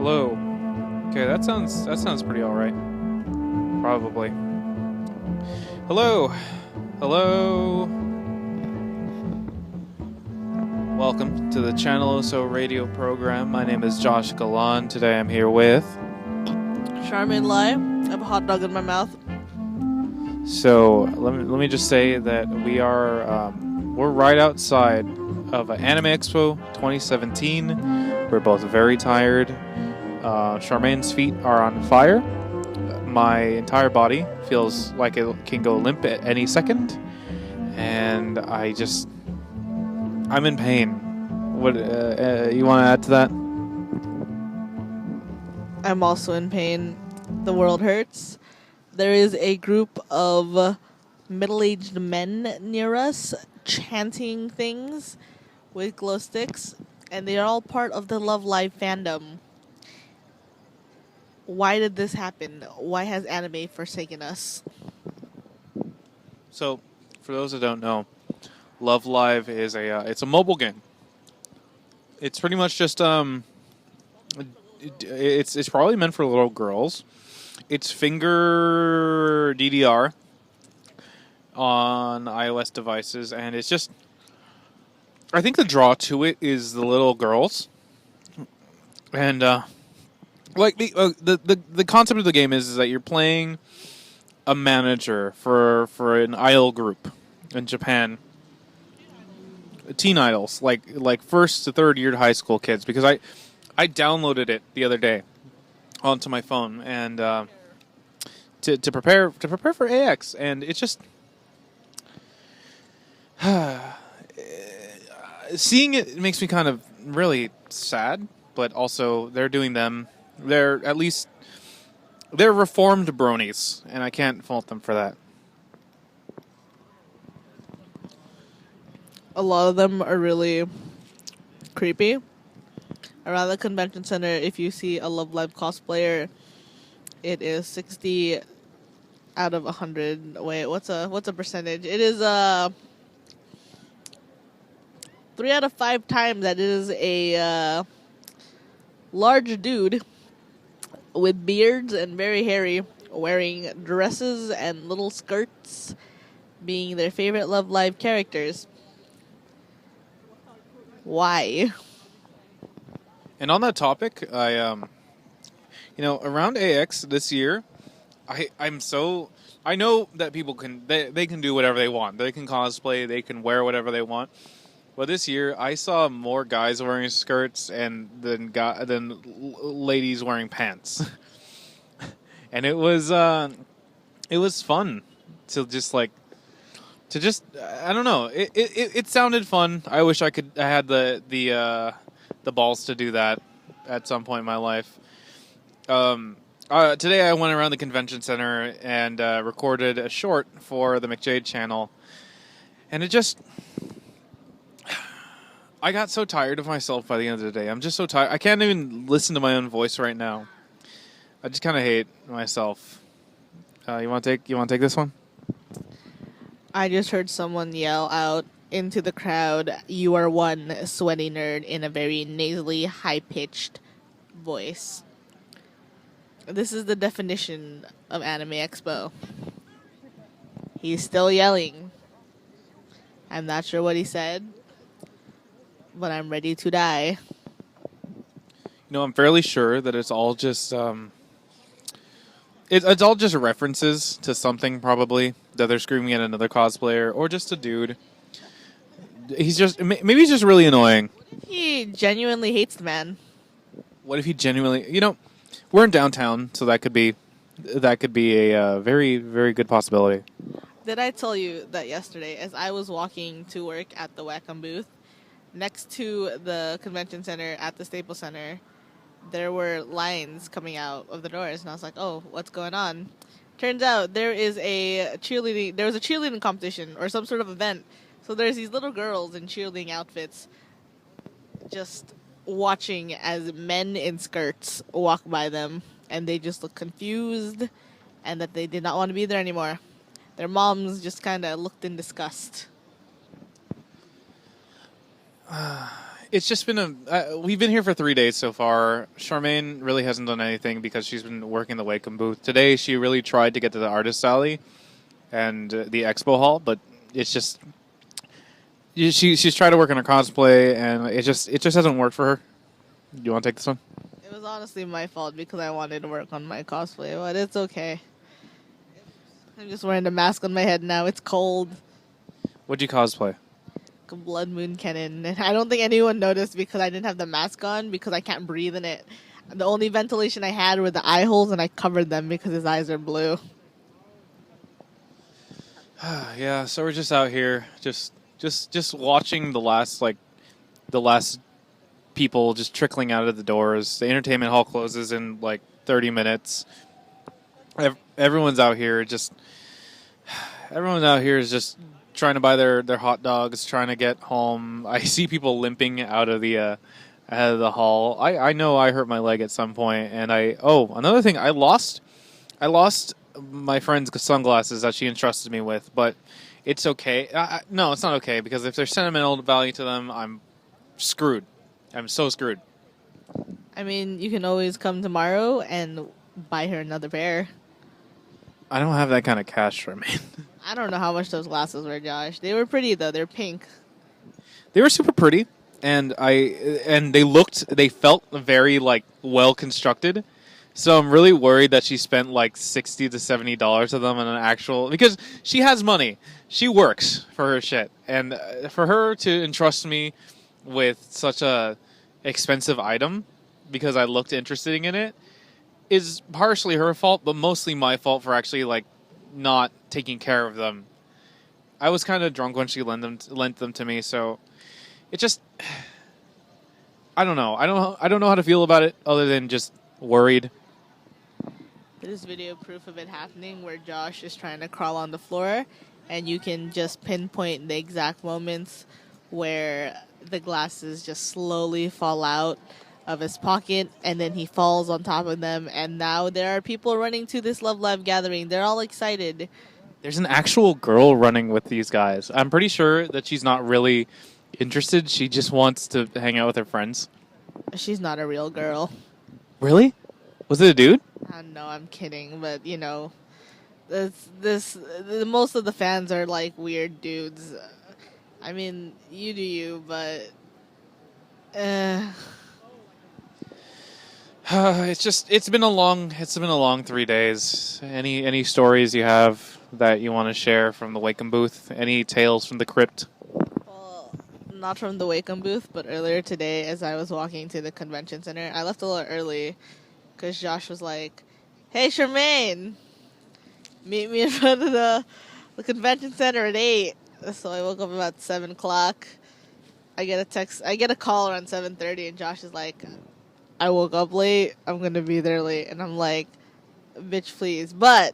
Hello. Okay, that sounds pretty all right. Probably. Hello. Hello. Welcome to the channeloso radio program. My name is Josh Galan. Today I'm here with. Charmaine Lai. I have a hot dog in my mouth. So let me just say that we're right outside of Anime Expo 2017. We're both very tired. Charmaine's feet are on fire. My entire body feels like it can go limp at any second, and I'm in pain. What you want to add to that? I'm also in pain. The world hurts. There is a group of middle-aged men near us chanting things with glow sticks, and they are all part of the Love Live fandom. Why did this happen? Why has anime forsaken us? So, for those that don't know, Love Live is it's a mobile game. It's pretty much just it's probably meant for little girls. It's finger DDR on iOS devices, and it's just, I think the draw to it is the little girls, and like the concept of the game is that you're playing a manager for an idol group in Japan, teen idols, like first to third year high school kids, because I downloaded it the other day onto my phone, and to prepare for AX, and it's just seeing it makes me kind of really sad, but also they're reformed bronies, and I can't fault them for that. A lot of them are really creepy. Around the convention center, if you see a Love Live cosplayer, it is 60 out of 100. Wait, what's a percentage? It is 3 out of 5 times that it is a large dude with beards and very hairy, wearing dresses and little skirts, being their favorite Love Live characters. Why? And on that topic, around AX this year, I know that people they can do whatever they want. They can cosplay, they can wear whatever they want. But this year, I saw more guys wearing skirts than ladies wearing pants, and it was fun to just I don't know. It sounded fun. I wish I had the balls to do that at some point in my life. Today I went around the convention center and recorded a short for the McJade channel, and I got so tired of myself by the end of the day. I'm just so tired. I can't even listen to my own voice right now. I just kind of hate myself. You want to take this one? I just heard someone yell out into the crowd, "You are one sweaty nerd," in a very nasally, high-pitched voice. This is the definition of Anime Expo. He's still yelling. I'm not sure what he said, but I'm ready to die. I'm fairly sure that it's all just it's all just references to something, probably, that they're screaming at another cosplayer or just a dude. Maybe he's just really annoying. He genuinely hates the man. What if he genuinely, we're in downtown, so that could be a very, very good possibility. Did I tell you that yesterday, as I was walking to work at the Wacom booth, next to the convention center at the Staples Center, there were lines coming out of the doors, and I was like, "Oh, what's going on?" Turns out there was a cheerleading competition or some sort of event. So there's these little girls in cheerleading outfits just watching as men in skirts walk by them, and they just look confused and that they did not want to be there anymore. Their moms just kind of looked in disgust. It's just been we've been here for 3 days so far. Charmaine really hasn't done anything because she's been working the Wacom booth. Today she really tried to get to the artist alley and the expo hall, but it's just she's tried to work on her cosplay and it just hasn't worked for her. You want to take this one? It was honestly my fault because I wanted to work on my cosplay, but it's okay. I'm just wearing a mask on my head now. It's cold. What'd you cosplay? A blood moon cannon, and I don't think anyone noticed because I didn't have the mask on because I can't breathe in it. The only ventilation I had were the eye holes, and I covered them because his eyes are blue. Yeah, so we're just out here, just watching the last people just trickling out of the doors. The entertainment hall closes in like 30 minutes. Everyone's out here just trying to buy their hot dogs, trying to get home. I see people limping out of the hall. I know I hurt my leg at some point, and another thing, I lost my friend's sunglasses that she entrusted me with, but it's okay. No, it's not okay because if there's sentimental value to them, I'm screwed. I'm so screwed. I mean, you can always come tomorrow and buy her another pair. I don't have that kind of cash, Charmaine. I don't know how much those glasses were, Josh. They were pretty though. They're pink. They were super pretty, and they felt very like well constructed. So I'm really worried that she spent like $60 to $70 of them on an actual, because she has money. She works for her shit, and for her to entrust me with such a expensive item because I looked interested in it is partially her fault, but mostly my fault for actually like not taking care of them. I was kind of drunk when she lent them to me, so it just I don't know. I don't know how to feel about it other than just worried. There's video proof of it happening where Josh is trying to crawl on the floor, and you can just pinpoint the exact moments where the glasses just slowly fall out of his pocket, and then he falls on top of them, and now there are people running to this Love Live gathering. They're all excited. There's an actual girl running with these guys. I'm pretty sure that she's not really interested. She just wants to hang out with her friends. She's not a real girl. Really? Was it a dude? No, I'm kidding, but you know, most of the fans are like weird dudes. I mean, you do you, but it's been a long 3 days. Any stories you have that you want to share from the Wacom booth? Any tales from the crypt? Well, not from the Wacom booth, but earlier today as I was walking to the convention center, I left a little early because Josh was like, "Hey, Charmaine, meet me in front of the convention center at 8. So I woke up about 7 o'clock. I get a call around 7:30, and Josh is like, "I woke up late. I'm going to be there late." And I'm like, "Bitch, please." But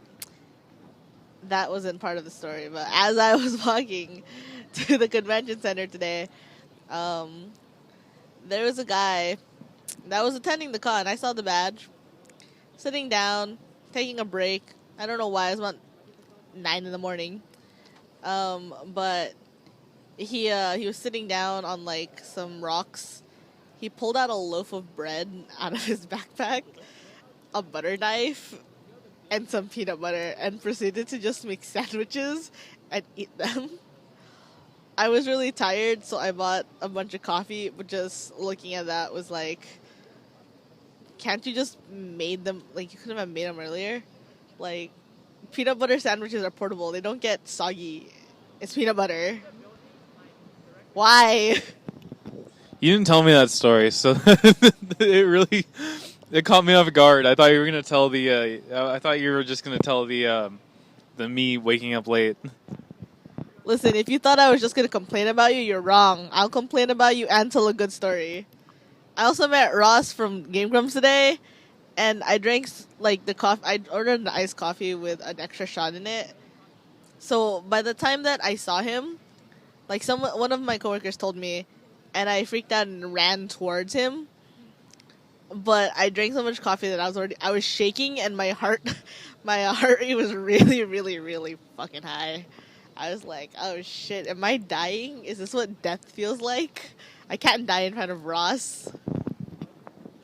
that wasn't part of the story. But as I was walking to the convention center today, there was a guy that was attending the con. I saw the badge, sitting down, taking a break. I don't know why. It was about 9 in the morning. But he was sitting down on like some rocks. He pulled out a loaf of bread out of his backpack, a butter knife, and some peanut butter, and proceeded to just make sandwiches and eat them. I was really tired, so I bought a bunch of coffee, but just looking at that was like, can't you just made them, like, you couldn't have made them earlier? Like, peanut butter sandwiches are portable. They don't get soggy. It's peanut butter. Why? You didn't tell me that story, so it caught me off guard. I thought you were gonna tell I thought you were just gonna tell the me waking up late. Listen, if you thought I was just gonna complain about you, you're wrong. I'll complain about you and tell a good story. I also met Ross from Game Grumps today, and I drank like the coffee. I ordered an iced coffee with an extra shot in it. So by the time that I saw him, like one of my coworkers told me, and I freaked out and ran towards him. But I drank so much coffee that I was shaking, and my heart rate was really, really, really fucking high. I was like, oh shit, am I dying? Is this what death feels like? I can't die in front of Ross.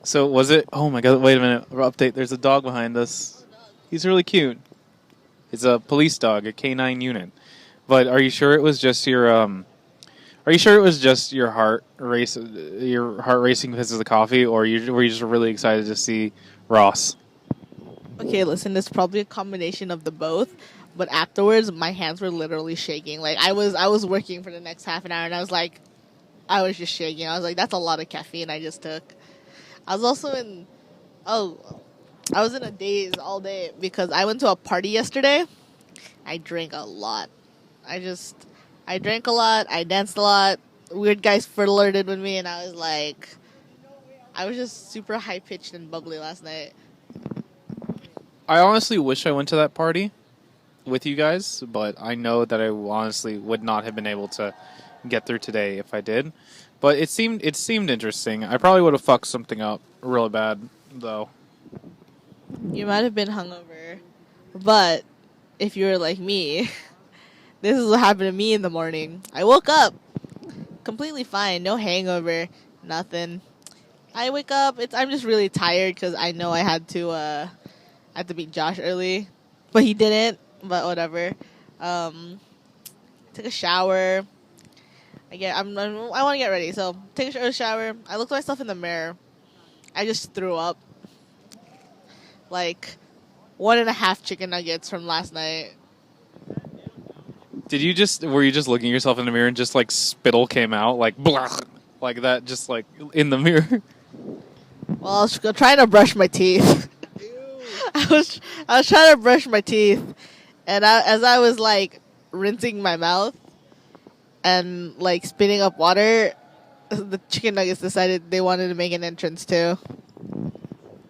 So was it? Oh my god! Wait a minute. Update. There's a dog behind us. He's really cute. It's a police dog, a canine unit. But are you sure it was just your Are you sure it was just your heart racing because of the coffee, or were you just really excited to see Ross? Okay, listen, it's probably a combination of the both. But afterwards, my hands were literally shaking. Like I was working for the next half an hour, and I was just shaking. I was like, that's a lot of caffeine I just took. I was also I was in a daze all day because I went to a party yesterday. I drank a lot. I drank a lot. I danced a lot. Weird guys flirted with me, and I was just super high pitched and bubbly last night. I honestly wish I went to that party with you guys, but I know that I honestly would not have been able to get through today if I did. But it seemed interesting. I probably would have fucked something up real bad, though. You might have been hungover, but if you were like me, this is what happened to me in the morning. I woke up completely fine, no hangover, nothing. I wake up, I'm just really tired because I know I had to meet Josh early, but he didn't. But whatever. Took a shower. I want to get ready, so take a shower. I looked at myself in the mirror. I just threw up. Like 1.5 chicken nuggets from last night. Were you just looking at yourself in the mirror and just like spittle came out like blah, like that, just like in the mirror? Well, I was trying to brush my teeth. I was trying to brush my teeth, and as I was like rinsing my mouth and like spitting up water, the chicken nuggets decided they wanted to make an entrance too.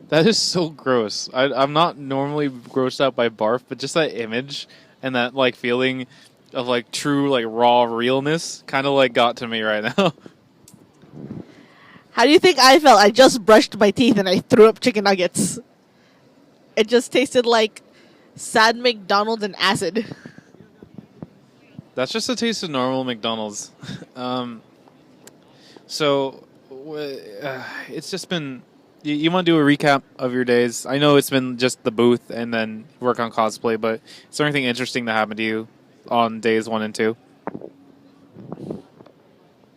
That is so gross. I'm not normally grossed out by barf, but just that image and that like feeling of like true like raw realness kind of like got to me right now. How do you think I felt? I just brushed my teeth and I threw up chicken nuggets. It just tasted like sad McDonald's and acid. That's just a taste of normal McDonald's. So it's just been. You want to do a recap of your days? I know it's been just the booth and then work on cosplay, but is there anything interesting that happened to you on days 1 and 2?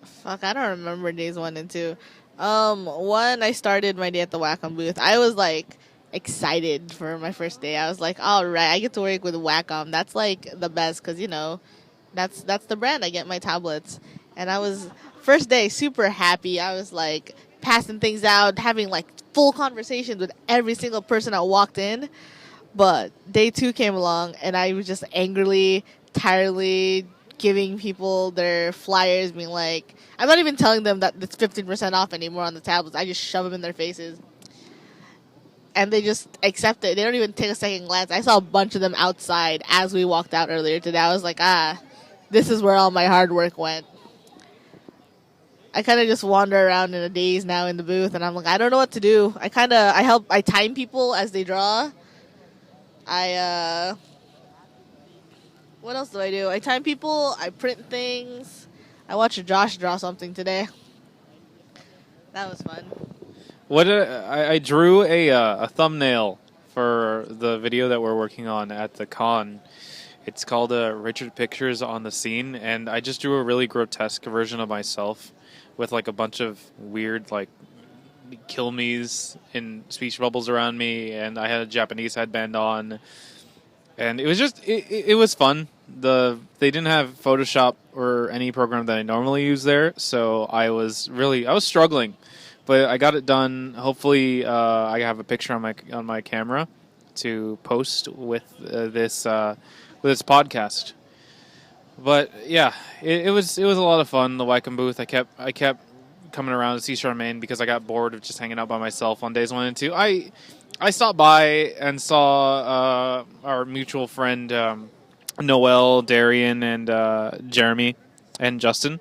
Fuck, I don't remember days 1 and 2. One, I started my day at the Wacom booth. I was like excited for my first day. I was like, all right, I get to work with Wacom. That's like the best because that's the brand. I get my tablets, and I was first day super happy. I was like passing things out, having like full conversations with every single person that walked in. But day 2 came along, and I was just angrily, tiredly giving people their flyers, being like, I'm not even telling them that it's 15% off anymore on the tablets. I just shove them in their faces. And they just accept it. They don't even take a second glance. I saw a bunch of them outside as we walked out earlier today. I was like, this is where all my hard work went. I kind of just wander around in a daze now in the booth, and I'm like, I don't know what to do. I time people as they draw. What else do I do? I time people, I print things. I watched Josh draw something today. That was fun. I drew a thumbnail for the video that we're working on at the con. It's called Richard Pictures on the Scene, and I just drew a really grotesque version of myself with like a bunch of weird like kill me's and speech bubbles around me, and I had a Japanese headband on, and it was just it was fun. They didn't have Photoshop or any program that I normally use there, so I was struggling, but I got it done. Hopefully, I have a picture on my camera to post with this podcast. But yeah, it was a lot of fun. The Wacom booth. I kept coming around to see Charmaine because I got bored of just hanging out by myself on days 1 and 2. I stopped by and saw our mutual friend Noel, Darian, and Jeremy and Justin,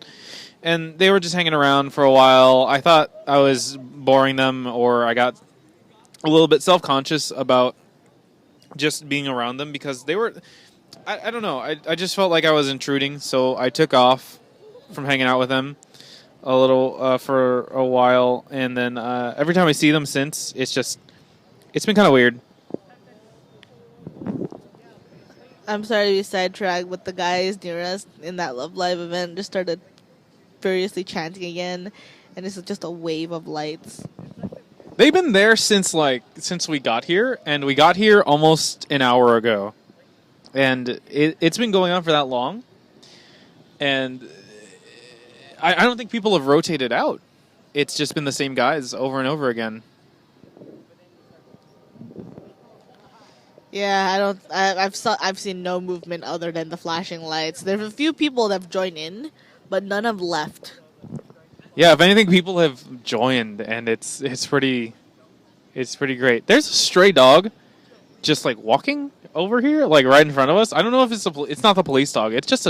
and they were just hanging around for a while. I thought I was boring them, or I got a little bit self-conscious about just being around them because they were. I don't know. I just felt like I was intruding, so I took off from hanging out with them. a little for a while, and then every time I see them since, it's been kind of weird. I'm sorry to be sidetracked, but the guys near us in that Love Live event just started furiously chanting again, and it's just a wave of lights. They've been there since we got here, and we got here almost an hour ago, and it's been going on for that long, and I don't think people have rotated out. It's just been the same guys over and over again. Yeah, I've seen no movement other than the flashing lights. There's a few people that have joined in, but none have left. Yeah, if anything, people have joined, and it's pretty great. There's a stray dog, just like walking over here, like right in front of us. I don't know if it's not the police dog. It's just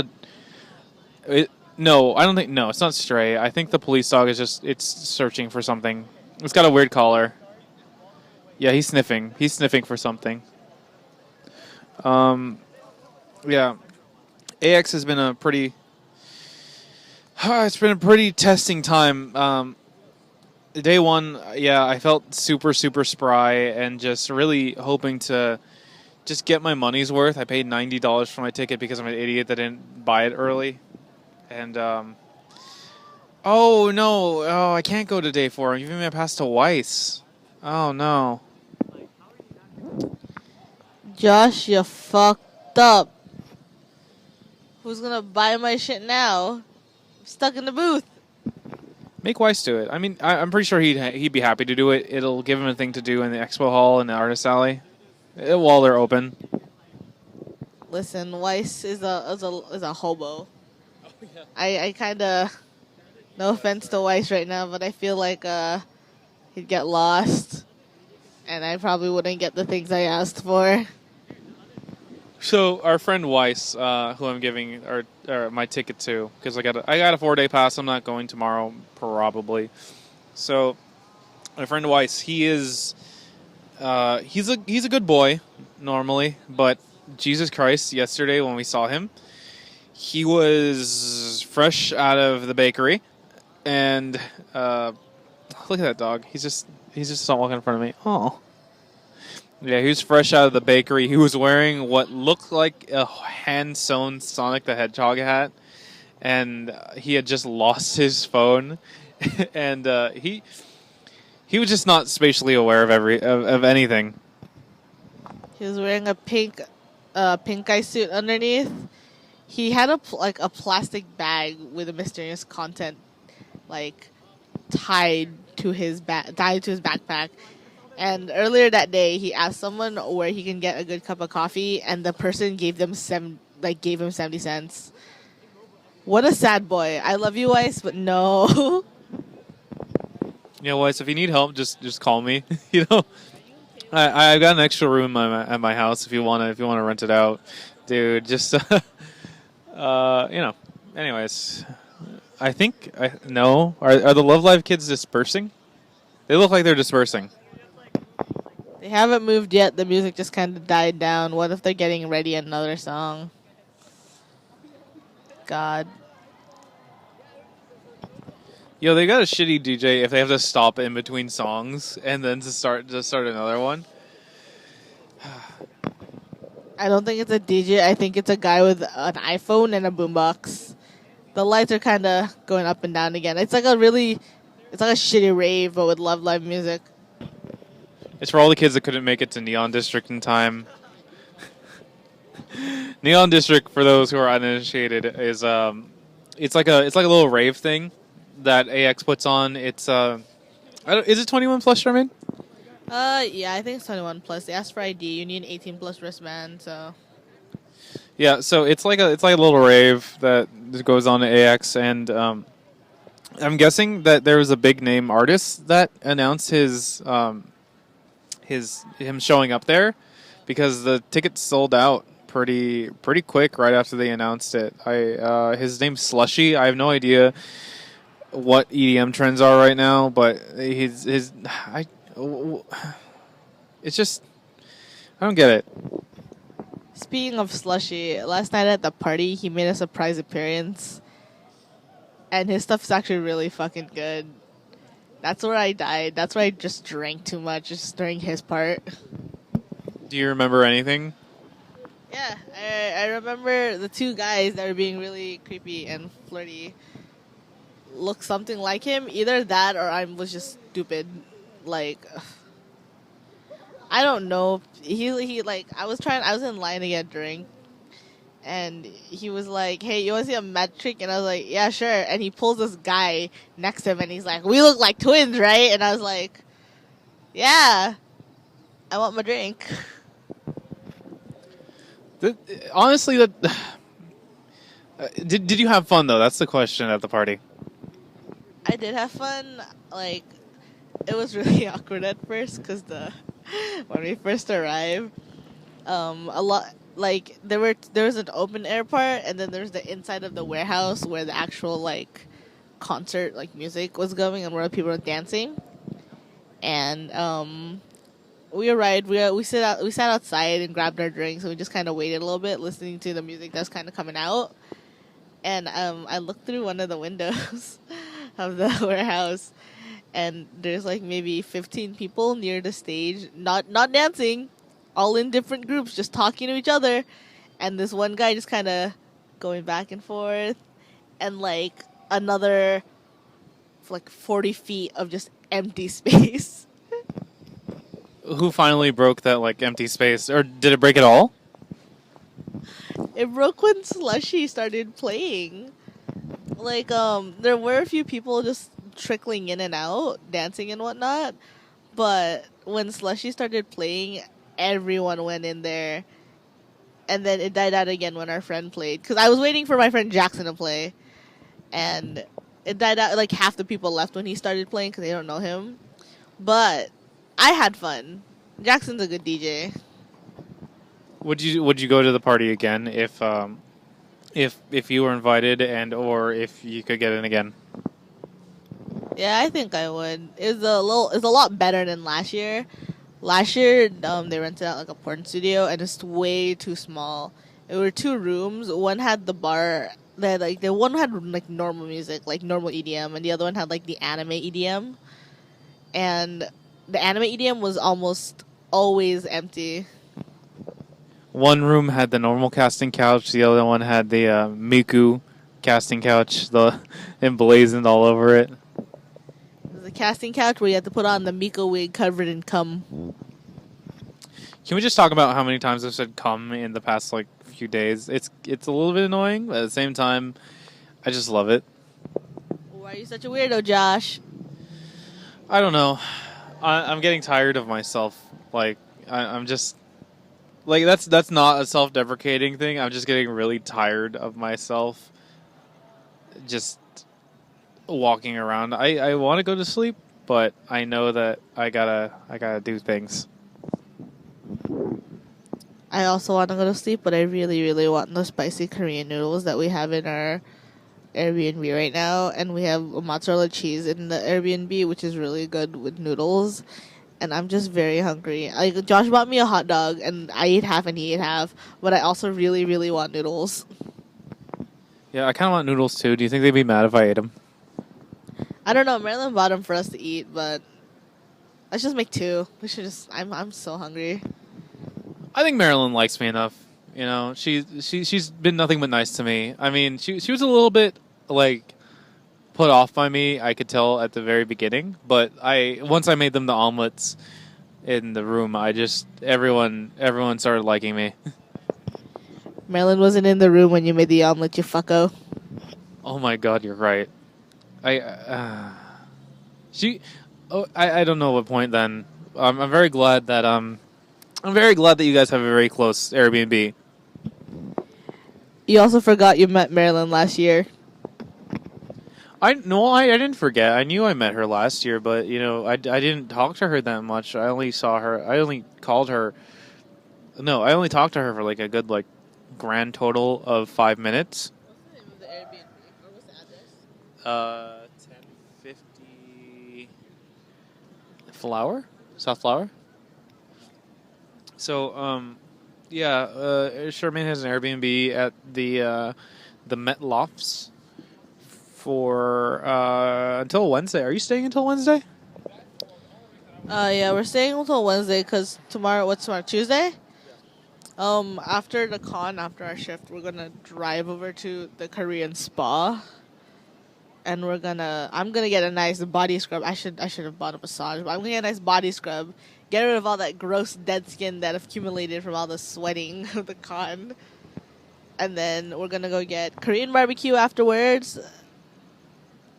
no, I don't think no, it's not stray. I think the police dog is it's searching for something. It's got a weird collar. Yeah, he's sniffing. He's sniffing for something. Yeah, AX has been a pretty. It's been a pretty testing time. Day one, yeah, I felt super, super spry and just really hoping to just get my money's worth. I paid $90 for my ticket because I'm an idiot that didn't buy it early. And, oh, no. Oh, I can't go to day 4. I'm giving me a pass to Weiss. Oh, no. Josh, you fucked up. Who's gonna buy my shit now? I'm stuck in the booth. Make Weiss do it. I mean, I'm pretty sure he'd be happy to do it. It'll give him a thing to do in the expo hall and the artist alley while they're open. Listen, Weiss is a hobo. Oh, yeah. I kind of, no offense to Weiss right now, but I feel like he'd get lost, and I probably wouldn't get the things I asked for. So our friend Weiss, who I'm giving my ticket to, because I got a 4-day pass. I'm not going tomorrow, probably. So my friend Weiss, he's a good boy normally, but Jesus Christ, yesterday when we saw him, he was fresh out of the bakery, and look at that dog. He's just not walking in front of me. Oh. Yeah, he was fresh out of the bakery. He was wearing what looked like a hand-sewn Sonic the Hedgehog hat, and he had just lost his phone, and he was just not spatially aware of anything. He was wearing a pink eye suit underneath. He had a plastic bag with a mysterious content, tied to his backpack. And earlier that day, he asked someone where he can get a good cup of coffee, and the person gave him 70 cents. What a sad boy. I love you, Weiss, but no. Yeah, Weiss, if you need help, just call me. I've got an extra room at my house if you wanna rent it out, dude. Just Anyways, I think no. Are the Love Live kids dispersing? They look like they're dispersing. They haven't moved yet. The music just kind of died down. What if they're getting ready another song? God. Yo, they got a shitty DJ if they have to stop in between songs and then to start another one. I don't think it's a DJ. I think it's a guy with an iPhone and a boombox. The lights are kind of going up and down again. It's like a shitty rave, but with Love Live music. It's for all the kids that couldn't make it to Neon District in time. Neon District, for those who are uninitiated, is it's like a little rave thing that AX puts on. It's is it 21 plus, Charmaine? Yeah, I think it's 21 plus. They asked for ID. You need an 18 plus wristband, so. Yeah, so it's like a little rave that goes on to AX, and I'm guessing that there was a big name artist that announced him showing up there, because the tickets sold out pretty quick right after they announced it. His name's Slushy. I have no idea what EDM trends are right now, but it's just I don't get it. Speaking of Slushy, last night at the party, he made a surprise appearance. and his stuff is actually really fucking good. That's where I died. That's where I just drank too much just during his part. Do you remember anything? Yeah, I remember the two guys that were being really creepy and flirty look something like him. Either that or I was just stupid. Like, I don't know. He like I was in line to get a drink, and he was like, "Hey, you want to see a magic trick?" And I was like, "Yeah, sure." And he pulls this guy next to him, and he's like, "We look like twins, right?" And I was like, "Yeah, I want my drink." Honestly, that did you have fun though? That's the question at the party. I did have fun. Like, it was really awkward at first because when we first arrived, a lot like there was an open air part, and then there's the inside of the warehouse where the actual like concert like music was going and where people were dancing. And we arrived. We sat outside and grabbed our drinks, and we just kind of waited a little bit, listening to the music that's kind of coming out. And I looked through one of the windows of the warehouse, and there's like maybe 15 people near the stage, not dancing, all in different groups, just talking to each other. And this one guy just kind of going back and forth, and like another like 40 feet of just empty space. Who finally broke that like empty space, or did it break at all? It broke when Slushy started playing. Like, there were a few people just trickling in and out, dancing and whatnot. But when Slushy started playing, everyone went in there. And then it died out again when our friend played. Because I was waiting for my friend Jackson to play. And it died out, like, half the people left when he started playing because they don't know him. But I had fun. Jackson's a good DJ. Would you go to the party again if you were invited and or if you could get in again? Yeah, I think I would. It's a lot better than last year. Last year, they rented out like a porn studio, and it's way too small. There were two rooms. One had the bar. The one had like normal music, like normal EDM, and the other one had like the anime EDM. And the anime EDM was almost always empty. One room had the normal casting couch. The other one had the Miku casting couch, the emblazoned all over it. It was a casting couch where you had to put on the Miko wig covered in cum. Can we just talk about how many times I've said "cum" in the past like few days? It's a little bit annoying, but at the same time, I just love it. Why are you such a weirdo, Josh? I don't know. I'm getting tired of myself. Like I'm just. Like, that's not a self-deprecating thing. I'm just getting really tired of myself just walking around. I want to go to sleep, but I know that I gotta do things. I also want to go to sleep, but I really, really want the spicy Korean noodles that we have in our Airbnb right now. And we have mozzarella cheese in the Airbnb, which is really good with noodles. And I'm just very hungry. Josh bought me a hot dog, and I ate half and he ate half. But I also really, really want noodles. Yeah, I kind of want noodles too. Do you think they'd be mad if I ate them? I don't know. Marilyn bought them for us to eat, but let's just make two. We should just. I'm so hungry. I think Marilyn likes me enough. You know, she's been nothing but nice to me. I mean, she was a little bit like put off by me, I could tell at the very beginning, but once I made them the omelets in the room, everyone started liking me. Marilyn wasn't in the room when you made the omelet, you fucko. Oh my god, you're right. I don't know what point then. I'm very glad that you guys have a very close Airbnb. You also forgot you met Marilyn last year. I didn't forget. I knew I met her last year, but you know, I didn't talk to her that much. I only saw her. I only called her. No, I only talked to her for like a good like grand total of 5 minutes. What's the name of the Airbnb? Or what's the address? 1050 Flower, South Flower. So, yeah, Charmaine has an Airbnb at the Met Lofts. for until Wednesday. Are you staying until Wednesday? Yeah, we're staying until Wednesday because tomorrow. What's tomorrow? Tuesday. After the con, after our shift, we're gonna drive over to the Korean spa, and I'm gonna get a nice body scrub. I should have bought a massage, but I'm gonna get a nice body scrub, get rid of all that gross dead skin that accumulated from all the sweating of the con, and then we're gonna go get Korean barbecue afterwards,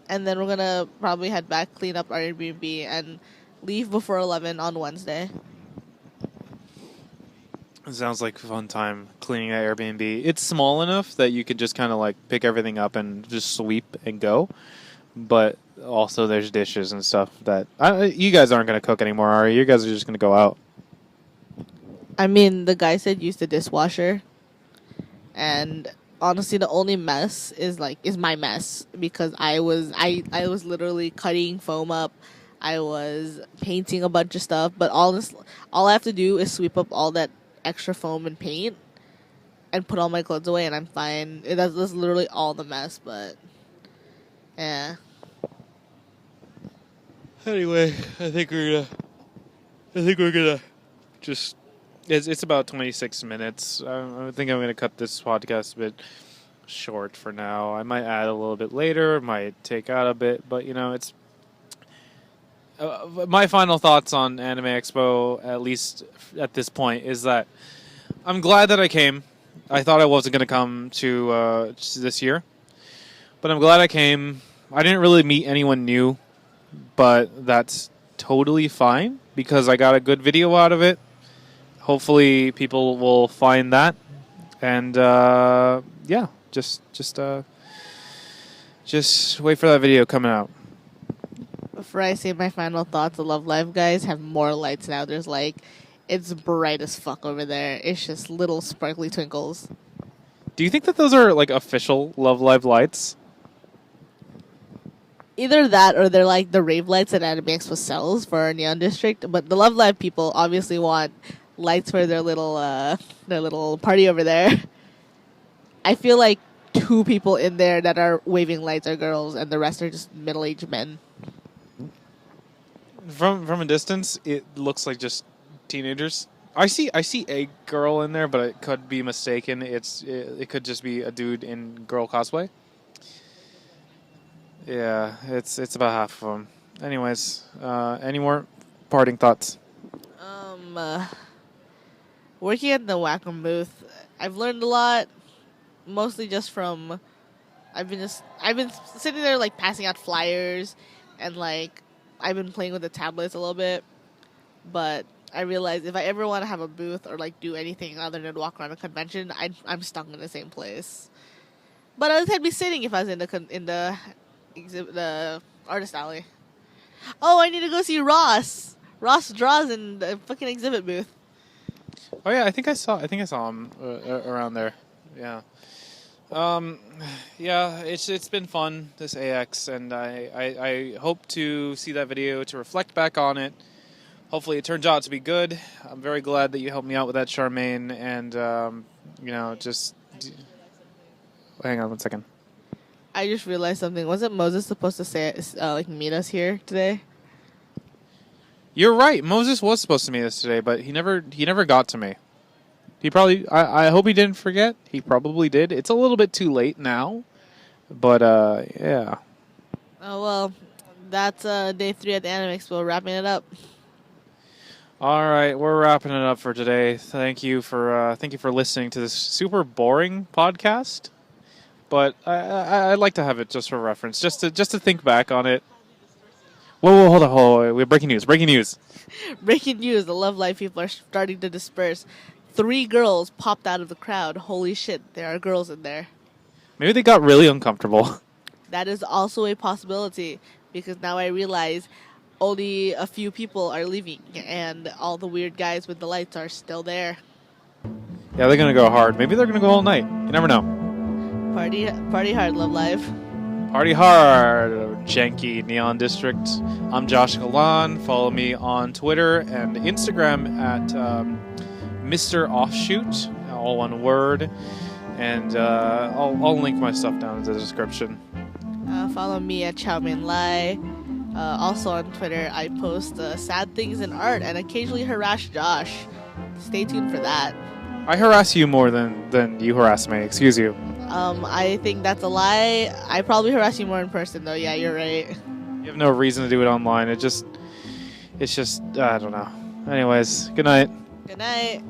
and then we're gonna probably head back, clean up our Airbnb, and leave before 11 on Wednesday. It sounds like a fun time cleaning that Airbnb. It's small enough that you could just kind of like pick everything up and just sweep and go. But also there's dishes and stuff that... you guys aren't going to cook anymore, are you? You guys are just going to go out. I mean, the guy said use the dishwasher. And honestly, the only mess is my mess. Because I was literally cutting foam up. I was painting a bunch of stuff. But all I have to do is sweep up all that extra foam and paint and put all my clothes away and I'm fine. That's literally all the mess, but yeah. Anyway, I think we're gonna just... It's about 26 minutes. I think I'm gonna cut this podcast a bit short for now. I might add a little bit later, might take out a bit, but it's... my final thoughts on Anime Expo, at least at this point, is that I'm glad that I came. I thought I wasn't going to come to this year, but I'm glad I came. I didn't really meet anyone new, but that's totally fine because I got a good video out of it. Hopefully, people will find that, and yeah, just wait for that video coming out. Before I say my final thoughts, the Love Live guys have more lights now. There's it's bright as fuck over there. It's just little sparkly twinkles. Do you think that those are official Love Live lights? Either that or they're the rave lights that Anime Expo sells for our Neon District. But the Love Live people obviously want lights for their little party over there. I feel like 2 people in there that are waving lights are girls and the rest are just middle-aged men. From a distance, it looks like just teenagers. I see a girl in there, but it could be mistaken. It could just be a dude in girl cosplay. Yeah, it's about half of them. Anyways, any more parting thoughts? Working at the Wacom booth, I've learned a lot. Mostly just from, I've been sitting there passing out flyers, and I've been playing with the tablets a little bit, but I realized if I ever want to have a booth or do anything other than walk around a convention, I'm stuck in the same place. But I'd be sitting if I was in the artist alley. Oh, I need to go see Ross. Ross draws in the fucking exhibit booth. Oh yeah, I think I saw him around there. Yeah. Yeah, it's been fun, this AX, and I hope to see that video to reflect back on it. Hopefully it turns out to be good. I'm very glad that you helped me out with that, Charmaine, and, hang on one second. I just realized something. Wasn't Moses supposed to say meet us here today? You're right. Moses was supposed to meet us today, but he never got to me. He probably... I hope he didn't forget. He probably did. It's a little bit too late now. But, yeah. Oh, well. That's day 3 at the Anime Expo. Wrapping it up. All right. We're wrapping it up for today. Thank you for listening to this super boring podcast. But I'd like to have it just for reference. Just to think back on it. Whoa, hold on. We have breaking news. Breaking news. Breaking news. The Love Life people are starting to disperse. 3 girls popped out of the crowd. Holy shit, there are girls in there. Maybe they got really uncomfortable. That is also a possibility, because now I realize only a few people are leaving, and all the weird guys with the lights are still there. Yeah, they're going to go hard. Maybe they're going to go all night. You never know. Party hard, Love Live. Party hard, janky Neon District. I'm Josh Galan. Follow me on Twitter and Instagram at Mr. Offshoot, all one word. And I'll link my stuff down in the description. Follow me at Charmaine Lai. Also on Twitter, I post sad things in art and occasionally harass Josh. Stay tuned for that. I harass you more than you harass me. Excuse you. I think that's a lie. I probably harass you more in person, though. Yeah, you're right. You have no reason to do it online. It's just I don't know. Anyways, good night. Good night.